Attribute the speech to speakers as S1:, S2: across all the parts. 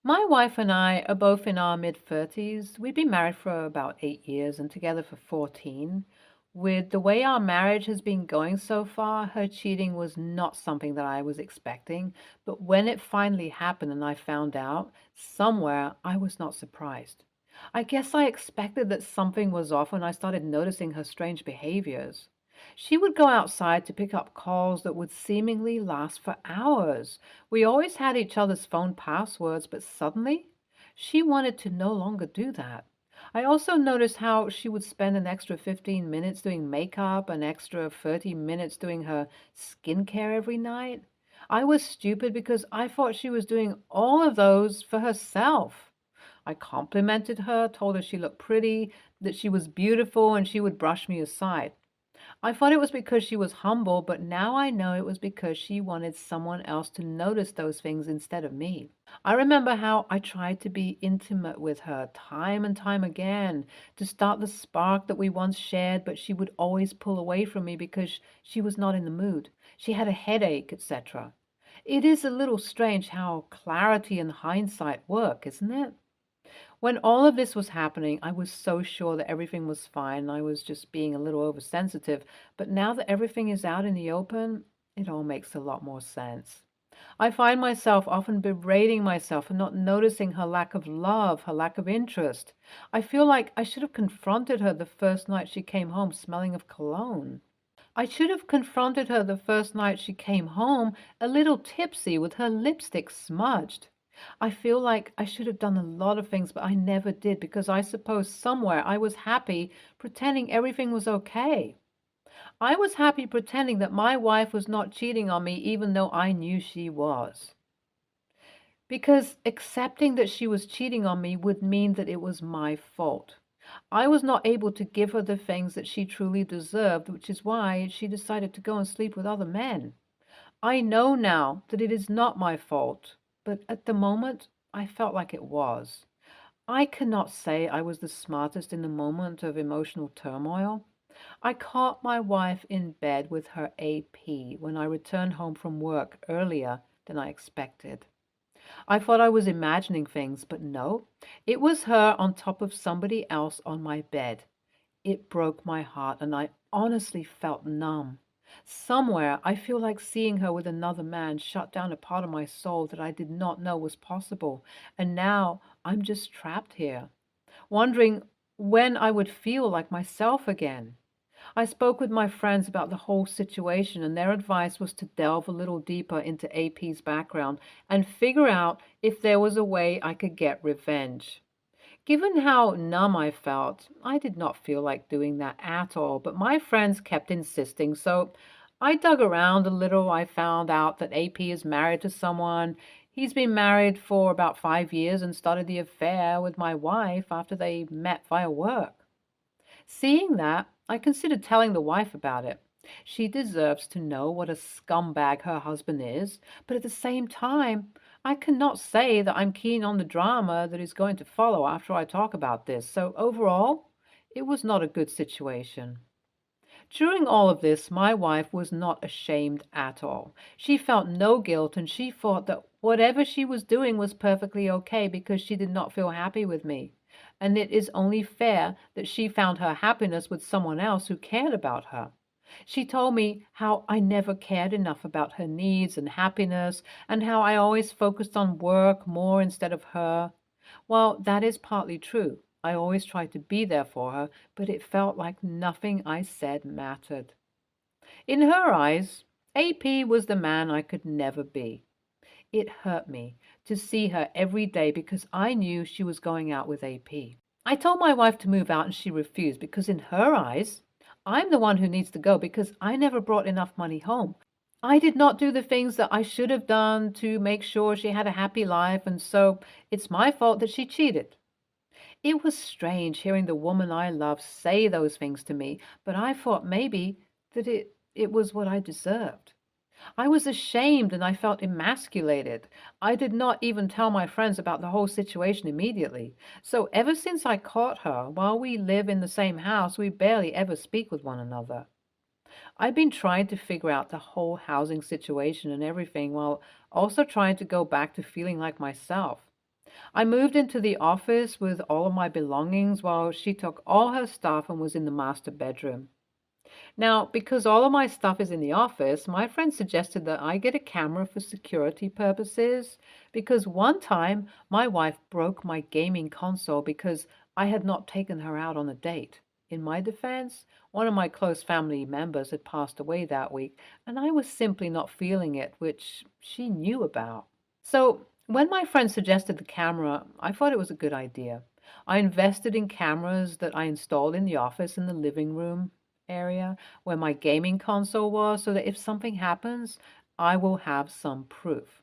S1: My wife and I are both in our mid-30s. We've been married for about 8 years and together for 14. With the way our marriage has been going so far, her cheating was not something that I was expecting. But when it finally happened and I found out, somewhere I was not surprised. I guess I expected that something was off when I started noticing her strange behaviors. She would go outside to pick up calls that would seemingly last for hours. We always had each other's phone passwords, but suddenly she wanted to no longer do that. I also noticed how she would spend an extra 15 minutes doing makeup, an extra 30 minutes doing her skincare every night. I was stupid because I thought she was doing all of those for herself. I complimented her, told her she looked pretty, that she was beautiful, and she would brush me aside. I thought it was because she was humble, but now I know it was because she wanted someone else to notice those things instead of me. I remember how I tried to be intimate with her time and time again to start the spark that we once shared, but she would always pull away from me because she was not in the mood. She had a headache, etc. It is a little strange how clarity and hindsight work, isn't it? When all of this was happening, I was so sure that everything was fine. I was just being a little oversensitive. But now that everything is out in the open, it all makes a lot more sense. I find myself often berating myself for not noticing her lack of love, her lack of interest. I feel like I should have confronted her the first night she came home smelling of cologne. I should have confronted her the first night she came home a little tipsy with her lipstick smudged. I feel like I should have done a lot of things, but I never did because I suppose somewhere I was happy pretending everything was okay. I was happy pretending that my wife was not cheating on me even though I knew she was. Because accepting that she was cheating on me would mean that it was my fault. I was not able to give her the things that she truly deserved, which is why she decided to go and sleep with other men. I know now that it is not my fault, but at the moment I felt like it was. I cannot say I was the smartest in the moment of emotional turmoil. I caught my wife in bed with her AP when I returned home from work earlier than I expected. I thought I was imagining things, but no, it was her on top of somebody else on my bed. It broke my heart, and I honestly felt numb. Somewhere, I feel like seeing her with another man shut down a part of my soul that I did not know was possible. And now I'm just trapped here, wondering when I would feel like myself again. I spoke with my friends about the whole situation, and their advice was to delve a little deeper into AP's background and figure out if there was a way I could get revenge. Given how numb I felt, I did not feel like doing that at all, but my friends kept insisting, so I dug around a little. I found out that AP is married to someone. He's been married for about 5 years and started the affair with my wife after they met via work. Seeing that, I considered telling the wife about it. She deserves to know what a scumbag her husband is, but at the same time, I cannot say that I'm keen on the drama that is going to follow after I talk about this. So overall, it was not a good situation. During all of this, my wife was not ashamed at all. She felt no guilt and she thought that whatever she was doing was perfectly okay because she did not feel happy with me. And it is only fair that she found her happiness with someone else who cared about her. She told me how I never cared enough about her needs and happiness, and how I always focused on work more instead of her. Well, that is partly true. I always tried to be there for her, but it felt like nothing I said mattered. In her eyes, AP was the man I could never be. It hurt me to see her every day because I knew she was going out with AP. I told my wife to move out and she refused because in her eyes, I'm the one who needs to go because I never brought enough money home. I did not do the things that I should have done to make sure she had a happy life, and so it's my fault that she cheated. It was strange hearing the woman I love say those things to me, but I thought maybe that it was what I deserved. I was ashamed and I felt emasculated. I did not even tell my friends about the whole situation immediately. So ever since I caught her, while we live in the same house, we barely ever speak with one another. I've been trying to figure out the whole housing situation and everything while also trying to go back to feeling like myself. I moved into the office with all of my belongings while she took all her stuff and was in the master bedroom. Now, because all of my stuff is in the office, my friend suggested that I get a camera for security purposes because one time my wife broke my gaming console because I had not taken her out on a date. In my defense, one of my close family members had passed away that week, and I was simply not feeling it, which she knew about. So, when my friend suggested the camera, I thought it was a good idea. I invested in cameras that I installed in the office in the living room area where my gaming console was so that if something happens, I will have some proof.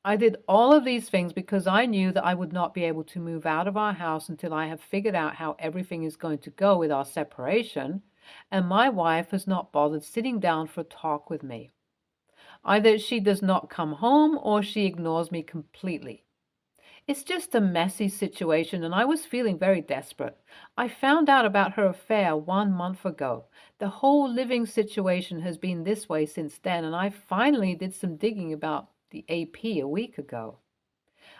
S1: I did all of these things because I knew that I would not be able to move out of our house until I have figured out how everything is going to go with our separation, and my wife has not bothered sitting down for a talk with me. Either she does not come home or she ignores me completely. It's just a messy situation, and I was feeling very desperate. I found out about her affair 1 month ago. The whole living situation has been this way since then, and I finally did some digging about the AP a week ago.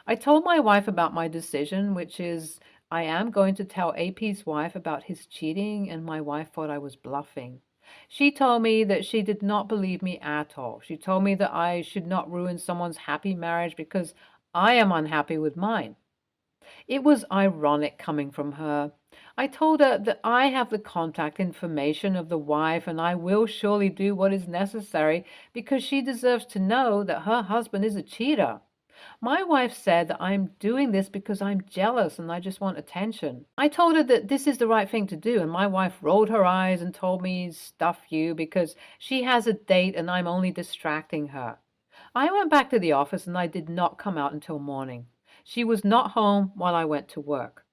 S1: I told my wife about my decision, which is I am going to tell AP's wife about his cheating, and my wife thought I was bluffing. She told me that she did not believe me at all. She told me that I should not ruin someone's happy marriage because I am unhappy with mine. It was ironic coming from her. I told her that I have the contact information of the wife and I will surely do what is necessary because she deserves to know that her husband is a cheater. My wife said that I'm doing this because I'm jealous and I just want attention. I told her that this is the right thing to do, and my wife rolled her eyes and told me, stuff you, because she has a date and I'm only distracting her. I went back to the office and I did not come out until morning. She was not home while I went to work.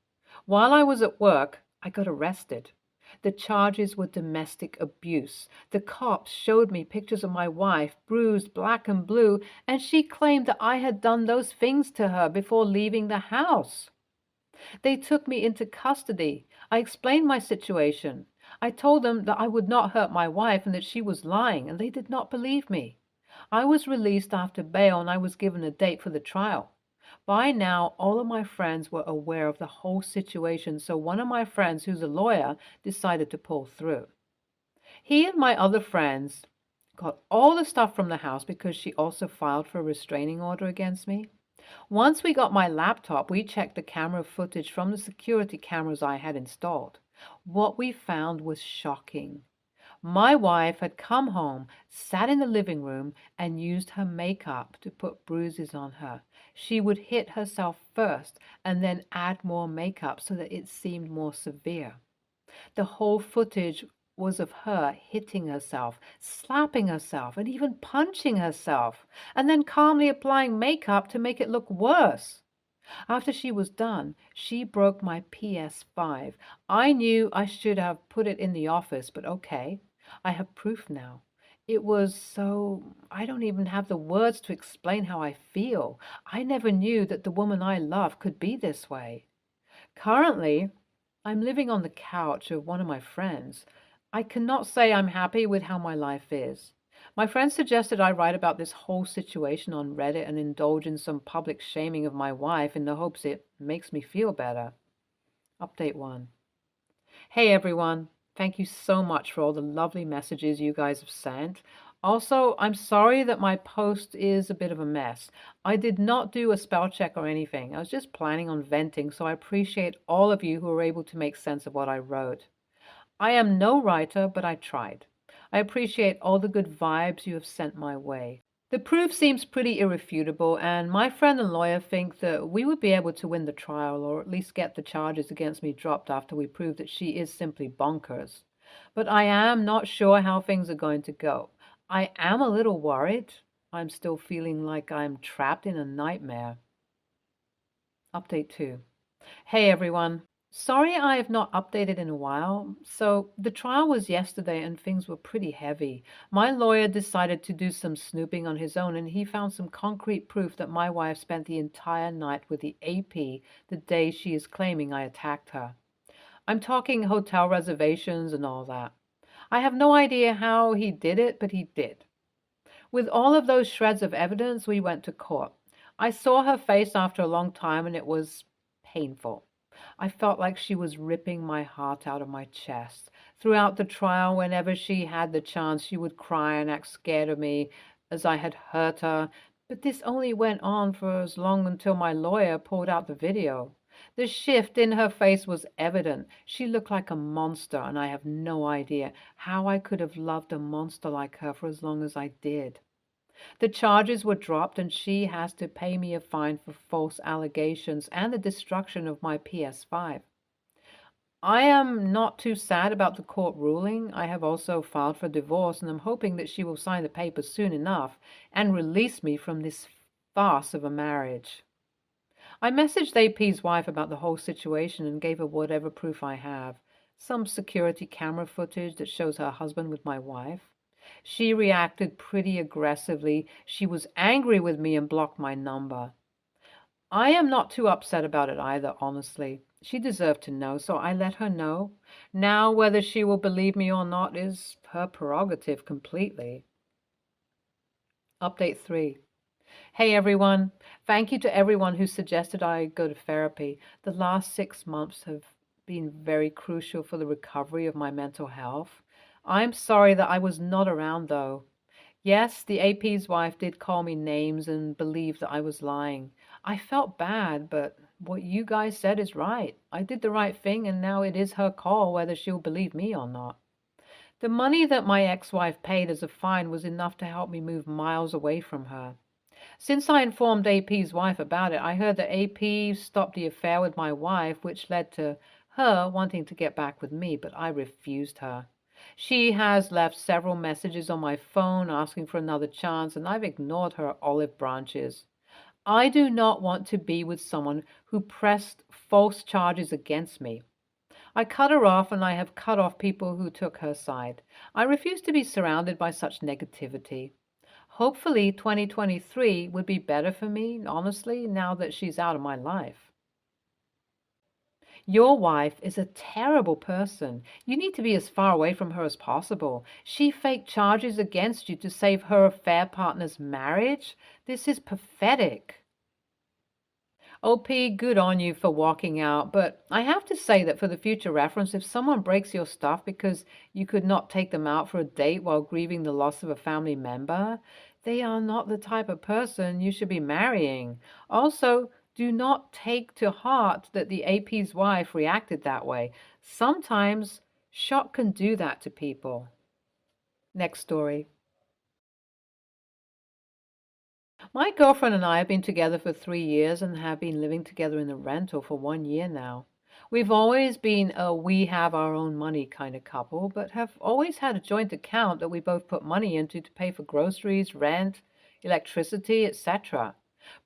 S1: While I was at work, I got arrested. The charges were domestic abuse. The cops showed me pictures of my wife, bruised black and blue, and she claimed that I had done those things to her before leaving the house. They took me into custody. I explained my situation. I told them that I would not hurt my wife and that she was lying, and they did not believe me. I was released after bail and I was given a date for the trial. By now, all of my friends were aware of the whole situation, so one of my friends, who's a lawyer, decided to pull through. He and my other friends got all the stuff from the house because she also filed for a restraining order against me. Once we got my laptop, we checked the camera footage from the security cameras I had installed. What we found was shocking. My wife had come home, sat in the living room, and used her makeup to put bruises on her. She would hit herself first and then add more makeup so that it seemed more severe. The whole footage was of her hitting herself, slapping herself, and even punching herself, and then calmly applying makeup to make it look worse. After she was done, she broke my PS5. I knew I should have put it in the office, but okay. I have proof now. It was so, I don't even have the words to explain how I feel. I never knew that the woman I love could be this way. Currently, I'm living on the couch of one of my friends. I cannot say I'm happy with how my life is. My friend suggested I write about this whole situation on Reddit and indulge in some public shaming of my wife in the hopes it makes me feel better. Update 1. Hey everyone. Thank you so much for all the lovely messages you guys have sent. Also, I'm sorry that my post is a bit of a mess. I did not do a spell check or anything. I was just planning on venting, so I appreciate all of you who were able to make sense of what I wrote. I am no writer, but I tried. I appreciate all the good vibes you have sent my way. The proof seems pretty irrefutable, and my friend and lawyer think that we would be able to win the trial, or at least get the charges against me dropped after we prove that she is simply bonkers. But I am not sure how things are going to go. I am a little worried. I'm still feeling like I'm trapped in a nightmare. Update 2. Hey everyone. Sorry I have not updated in a while. So the trial was yesterday and things were pretty heavy. My lawyer decided to do some snooping on his own and he found some concrete proof that my wife spent the entire night with the AP the day she is claiming I attacked her. I'm talking hotel reservations and all that. I have no idea how he did it, but he did. With all of those shreds of evidence, we went to court. I saw her face after a long time and it was painful. I felt like she was ripping my heart out of my chest. Throughout the trial, whenever she had the chance, she would cry and act scared of me as I had hurt her. But this only went on for as long until my lawyer pulled out the video. The shift in her face was evident. She looked like a monster, and I have no idea how I could have loved a monster like her for as long as I did. The charges were dropped, and she has to pay me a fine for false allegations and the destruction of my PS5. I am not too sad about the court ruling. I have also filed for divorce, and I'm hoping that she will sign the papers soon enough and release me from this farce of a marriage. I messaged AP's wife about the whole situation and gave her whatever proof I have. Some security camera footage that shows her husband with my wife. She reacted pretty aggressively. She was angry with me and blocked my number. I am not too upset about it either, honestly. She deserved to know, so I let her know. Now, whether she will believe me or not is her prerogative completely. Update 3. Hey everyone. Thank you to everyone who suggested I go to therapy. The last 6 months have been very crucial for the recovery of my mental health. I'm sorry that I was not around though. Yes, the AP's wife did call me names and believe that I was lying. I felt bad, but what you guys said is right. I did the right thing, and now it is her call whether she'll believe me or not. The money that my ex-wife paid as a fine was enough to help me move miles away from her. Since I informed AP's wife about it, I heard that AP stopped the affair with my wife, which led to her wanting to get back with me, but I refused her. She has left several messages on my phone asking for another chance, and I've ignored her olive branches. I do not want to be with someone who pressed false charges against me. I cut her off, and I have cut off people who took her side. I refuse to be surrounded by such negativity. Hopefully 2023 would be better for me, honestly, now that she's out of my life. Your wife is a terrible person. You need to be as far away from her as possible. She faked charges against you to save her affair partner's marriage. This is pathetic. OP, good on you for walking out, but I have to say that for the future reference, if someone breaks your stuff because you could not take them out for a date while grieving the loss of a family member, they are not the type of person you should be marrying. Also, do not take to heart that the AP's wife reacted that way. Sometimes shock can do that to people. Next story. My girlfriend and I have been together for 3 years and have been living together in a rental for 1 year now. We've always been a we have our own money kind of couple, but have always had a joint account that we both put money into to pay for groceries, rent, electricity, etc.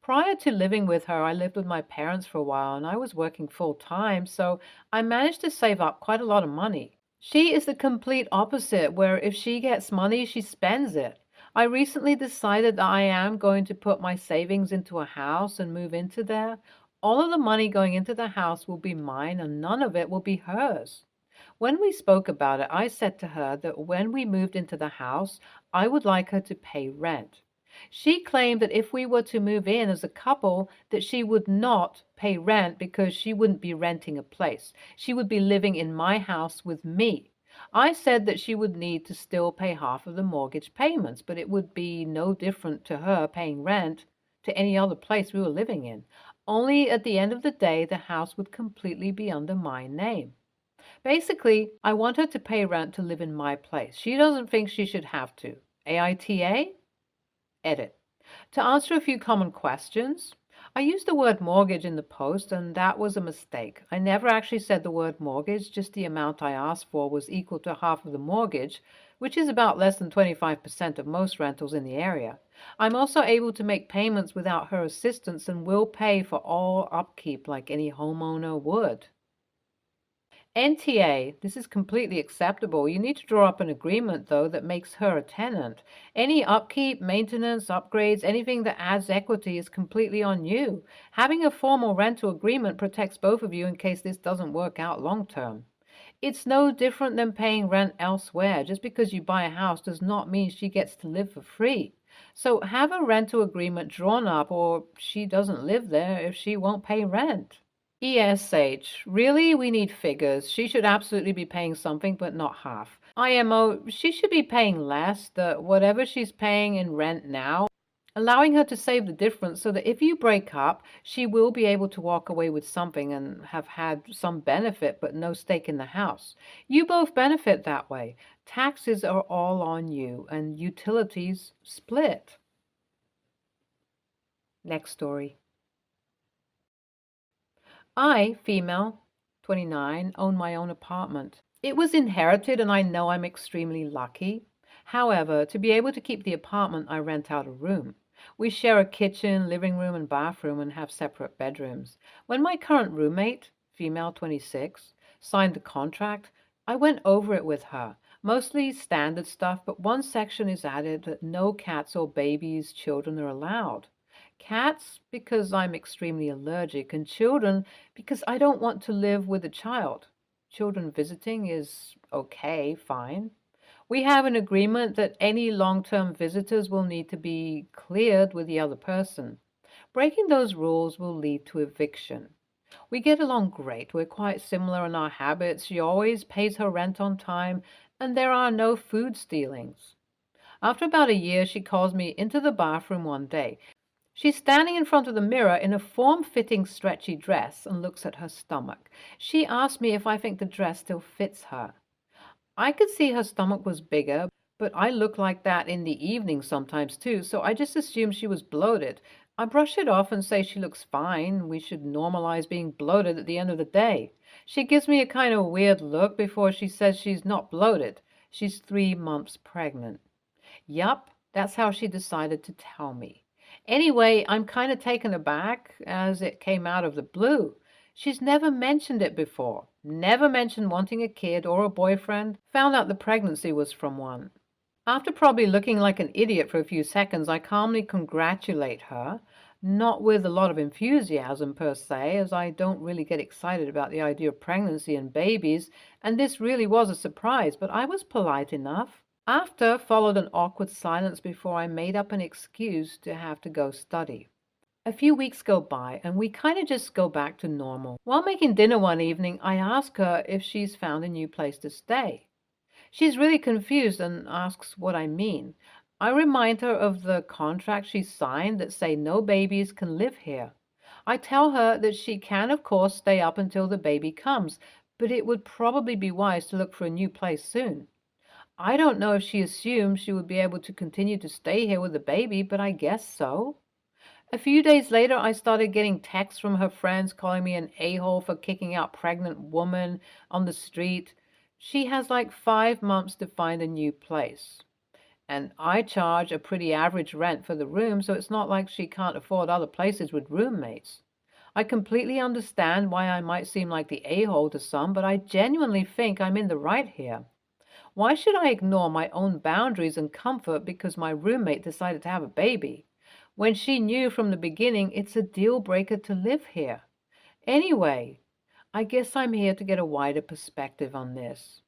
S1: Prior to living with her, I lived with my parents for a while and I was working full time, so I managed to save up quite a lot of money. She is the complete opposite, where if she gets money, she spends it. I recently decided that I am going to put my savings into a house and move into there. All of the money going into the house will be mine and none of it will be hers. When we spoke about it, I said to her that when we moved into the house, I would like her to pay rent. She claimed that if we were to move in as a couple, that she would not pay rent because she wouldn't be renting a place. She would be living in my house with me. I said that she would need to still pay half of the mortgage payments, but it would be no different to her paying rent to any other place we were living in. Only at the end of the day, the house would completely be under my name. Basically, I want her to pay rent to live in my place. She doesn't think she should have to. AITA? Edit. To answer a few common questions, I used the word mortgage in the post, and that was a mistake. I never actually said the word mortgage, just the amount I asked for was equal to half of the mortgage, which is about less than 25% of most rentals in the area. I'm also able to make payments without her assistance and will pay for all upkeep like any homeowner would. NTA, this is completely acceptable. You need to draw up an agreement, though, that makes her a tenant. Any upkeep, maintenance, upgrades, anything that adds equity is completely on you. Having a formal rental agreement protects both of you in case this doesn't work out long term. It's no different than paying rent elsewhere. Just because you buy a house does not mean she gets to live for free. So have a rental agreement drawn up, or she doesn't live there if she won't pay rent. ESH, really? We need figures. She should absolutely be paying something, but not half. IMO, she should be paying less, whatever she's paying in rent now, allowing her to save the difference so that if you break up, she will be able to walk away with something and have had some benefit, but no stake in the house. You both benefit that way. Taxes are all on you, and utilities split. Next story. I, female, 29, own my own apartment. It was inherited, and I know I'm extremely lucky. However, to be able to keep the apartment, I rent out a room. We share a kitchen, living room, and bathroom and have separate bedrooms. When my current roommate, female 26, signed the contract, I went over it with her. Mostly standard stuff, but one section is added that no cats or babies, children are allowed. Cats, because I'm extremely allergic, and children, because I don't want to live with a child. Children visiting is okay, fine. We have an agreement that any long-term visitors will need to be cleared with the other person. Breaking those rules will lead to eviction. We get along great. We're quite similar in our habits. She always pays her rent on time, and there are no food stealings. After about a year, she calls me into the bathroom one day. She's standing in front of the mirror in a form-fitting stretchy dress and looks at her stomach. She asked me if I think the dress still fits her. I could see her stomach was bigger, but I look like that in the evening sometimes too, so I just assumed she was bloated. I brush it off and say she looks fine. We should normalize being bloated at the end of the day. She gives me a kind of weird look before she says she's not bloated. She's 3 months pregnant. Yup, that's how she decided to tell me. Anyway, I'm kind of taken aback as it came out of the blue. She's never mentioned it before. Never mentioned wanting a kid or a boyfriend. Found out the pregnancy was from one. After probably looking like an idiot for a few seconds, I calmly congratulate her, not with a lot of enthusiasm per se, as I don't really get excited about the idea of pregnancy and babies, and this really was a surprise, but I was polite enough. After followed an awkward silence before I made up an excuse to have to go study. A few weeks go by, and we kind of just go back to normal. While making dinner one evening, I ask her if she's found a new place to stay. She's really confused and asks what I mean. I remind her of the contract she signed that say no babies can live here. I tell her that she can, of course, stay up until the baby comes, but it would probably be wise to look for a new place soon. I don't know if she assumed she would be able to continue to stay here with the baby, but I guess so. A few days later, I started getting texts from her friends calling me an a-hole for kicking out pregnant woman on the street. She has like 5 months to find a new place. And I charge a pretty average rent for the room, so it's not like she can't afford other places with roommates. I completely understand why I might seem like the a-hole to some, but I genuinely think I'm in the right here. Why should I ignore my own boundaries and comfort because my roommate decided to have a baby, when she knew from the beginning it's a deal breaker to live here? Anyway, I guess I'm here to get a wider perspective on this.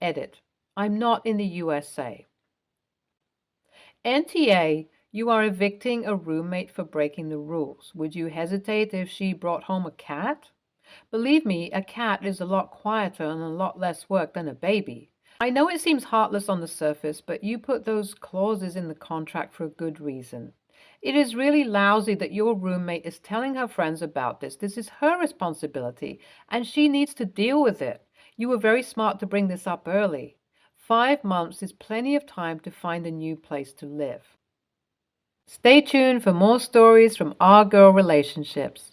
S1: Edit. I'm not in the USA. NTA, you are evicting a roommate for breaking the rules. Would you hesitate if she brought home a cat? Believe me, a cat is a lot quieter and a lot less work than a baby. I know it seems heartless on the surface, but you put those clauses in the contract for a good reason. It is really lousy that your roommate is telling her friends about this. This is her responsibility, and she needs to deal with it. You were very smart to bring this up early. 5 months is plenty of time to find a new place to live. Stay tuned for more stories from Our Girl Relationships.